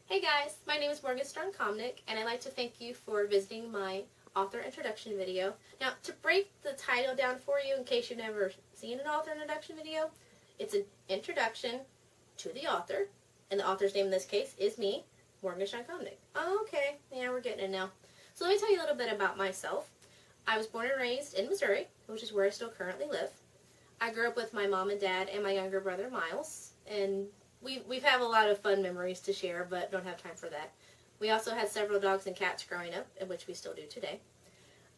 Hey guys, my name is Straughan Comnick, and I'd like to thank you for visiting my author introduction video. Now, to break the title down for you, in case you've never seen an author introduction video, it's an introduction to the author, and the author's name in this case is me, Straughan Comnick. Oh, okay, yeah, we're getting it now. So let me tell you a little bit about myself. I was born and raised in Missouri, which is where I still currently live. I grew up with my mom and dad and my younger brother, Miles, and we've had a lot of fun memories to share, but don't have time for that. We also had several dogs and cats growing up, which we still do today.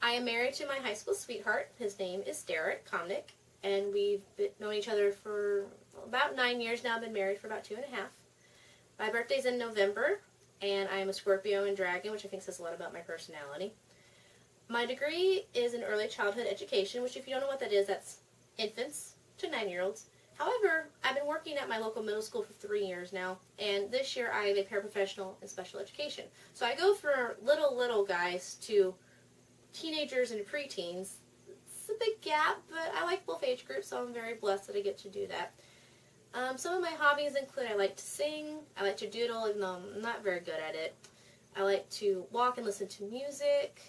I am married to my high school sweetheart. His name is Straughan Comnick, and we've known each other for about 9 years now. I've been married for about 2.5. My birthday's in November, and I am a Scorpio and Dragon, which I think says a lot about my personality. My degree is in early childhood education, which if you don't know what that is, that's infants to 9-year-olds. However, I've been working at my local middle school for 3 years now, and this year I am a paraprofessional in special education. So I go from little guys to teenagers and preteens. It's a big gap, but I like both age groups, so I'm very blessed that I get to do that. Some of my hobbies include I like to sing, I like to doodle, even though I'm not very good at it. I like to walk and listen to music,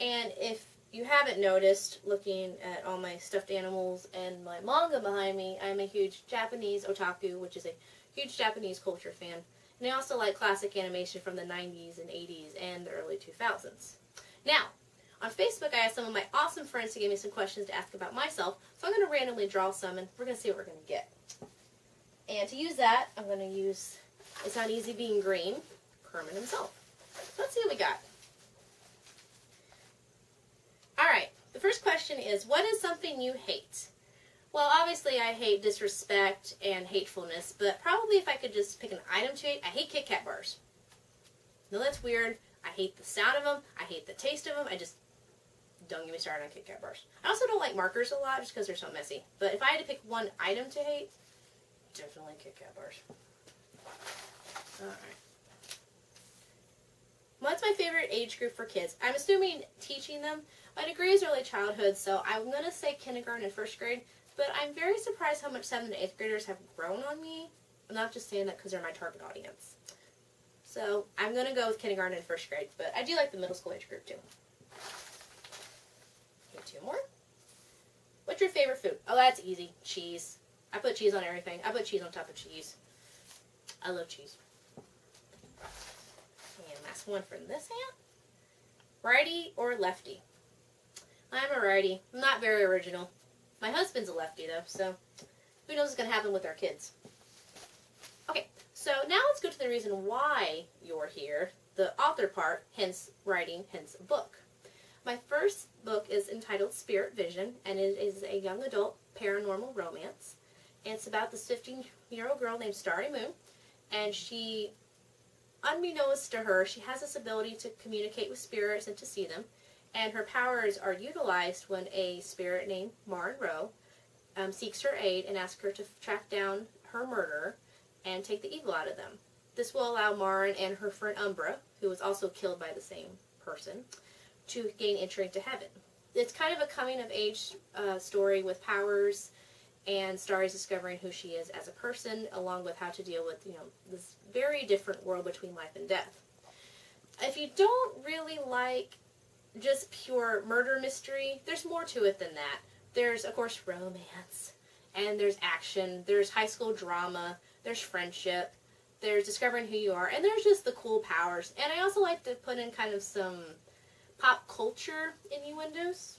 and if you haven't noticed, looking at all my stuffed animals and my manga behind me, I'm a huge Japanese otaku, which is a huge Japanese culture fan. And I also like classic animation from the 90s and 80s and the early 2000s. Now, on Facebook, I asked some of my awesome friends to give me some questions to ask about myself, so I'm going to randomly draw some, and we're going to see what we're going to get. And to use that, I'm going to use It's Not Easy Being Green, Kermit himself. So let's see what we got. Alright, the first question is, what is something you hate? Well, obviously I hate disrespect and hatefulness, but probably if I could just pick an item to hate, I hate Kit Kat bars. No, that's weird. I hate the sound of them. I hate the taste of them. Don't get me started on Kit Kat bars. I also don't like markers a lot just because they're so messy. But if I had to pick one item to hate, definitely Kit Kat bars. Alright. What's my favorite age group for kids? I'm assuming teaching them. My degree is early childhood, so I'm going to say kindergarten and first grade, but I'm very surprised how much 7th and 8th graders have grown on me. I'm not just saying that because they're my target audience. So I'm going to go with kindergarten and first grade, but I do like the middle school age group too. Okay, 2 more. What's your favorite food? Oh, that's easy. Cheese. I put cheese on everything. I put cheese on top of cheese. I love cheese. And last one from this hand. Righty or lefty? I'm a righty. I'm not very original. My husband's a lefty though, so who knows what's going to happen with our kids. Okay, so now let's go to the reason why you're here, the author part, hence writing, hence a book. My first book is entitled Spirit Vision, and it is a young adult paranormal romance. And it's about this 15-year-old girl named Starry Moon, and she, unbeknownst to her, she has this ability to communicate with spirits and to see them. And her powers are utilized when a spirit named Mara Rowe seeks her aid and asks her to track down her murderer and take the evil out of them. This will allow Mara and her friend Umbra, who was also killed by the same person, to gain entry into heaven. It's kind of a coming-of-age story with powers, and Starry's discovering who she is as a person, along with how to deal with, this very different world between life and death. If you don't really like just pure murder mystery, there's more to it than that. There's, of course, romance, and there's action, there's high school drama, there's friendship, there's discovering who you are, and there's just the cool powers. And I also like to put in kind of some pop culture innuendos.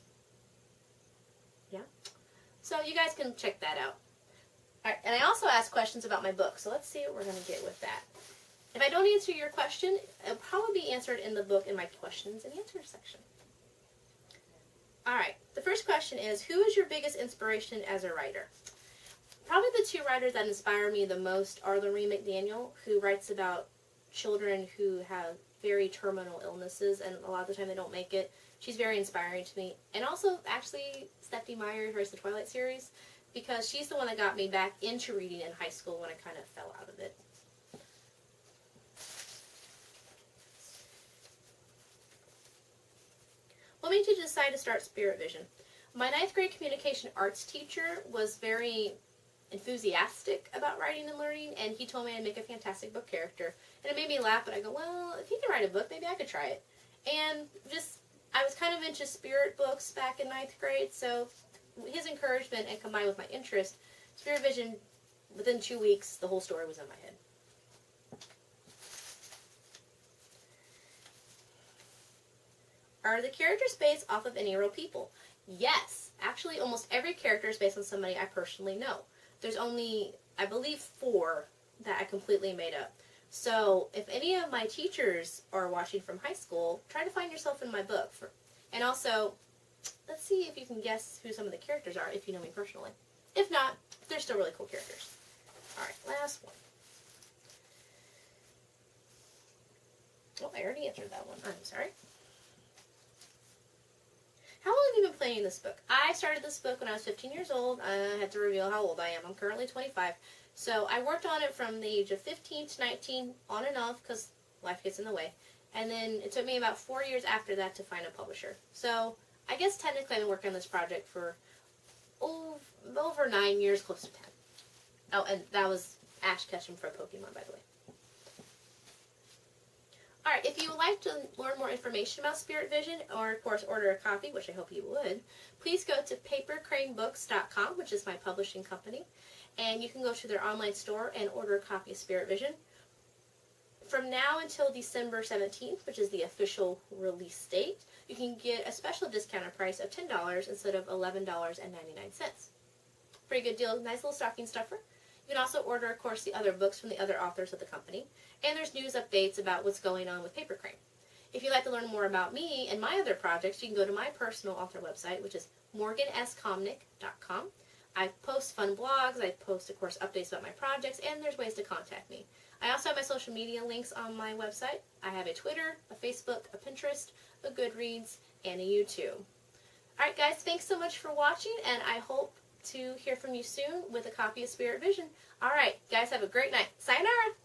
Yeah. So you guys can check that out. Alright, and I also asked questions about my book, so let's see what we're going to get with that. If I don't answer your question, it'll probably be answered in the book in my questions and answers section. Alright, the first question is, who is your biggest inspiration as a writer? Probably the 2 writers that inspire me the most are Lorene McDaniel, who writes about children who have very terminal illnesses, and a lot of the time they don't make it. She's very inspiring to me. And also, actually, Stephanie Meyer, who writes the Twilight series, because she's the one that got me back into reading in high school when I kind of fell out of it. What made you decide to start Spirit Vision? My 9th grade communication arts teacher was very enthusiastic about writing and learning, and he told me I'd make a fantastic book character. And it made me laugh, but I go, well, if he can write a book, maybe I could try it. And just, I was kind of into spirit books back in 9th grade, so his encouragement and combined with my interest, Spirit Vision, within 2 weeks, the whole story was in my head. Are the characters based off of any real people? Yes. Actually, almost every character is based on somebody I personally know. There's only, I believe, 4 that I completely made up. So, if any of my teachers are watching from high school, try to find yourself in my book. And also, let's see if you can guess who some of the characters are, if you know me personally. If not, they're still really cool characters. Alright, last one. Oh, I already answered that one. I'm sorry. How long have you been planning this book? I started this book when I was 15 years old. I had to reveal how old I am. I'm currently 25. So I worked on it from the age of 15 to 19, on and off, because life gets in the way. And then it took me about 4 years after that to find a publisher. So I guess technically I've been working on this project for over 9 years, close to 10. Oh, and that was Ash Ketchum for Pokemon, by the way. Alright, if you would like to learn more information about Spirit Vision, or of course order a copy, which I hope you would, please go to papercranebooks.com, which is my publishing company, and you can go to their online store and order a copy of Spirit Vision. From now until December 17th, which is the official release date, you can get a special discounted price of $10 instead of $11.99. Pretty good deal, nice little stocking stuffer. You can also order, of course, the other books from the other authors of the company. And there's news updates about what's going on with Paper Crane. If you'd like to learn more about me and my other projects, you can go to my personal author website, which is morganscomnick.com. I post fun blogs, I post, of course, updates about my projects, and there's ways to contact me. I also have my social media links on my website. I have a Twitter, a Facebook, a Pinterest, a Goodreads, and a YouTube. Alright guys, thanks so much for watching, and I hope to hear from you soon with a copy of Spirit Vision. Alright, guys, have a great night. Sayonara!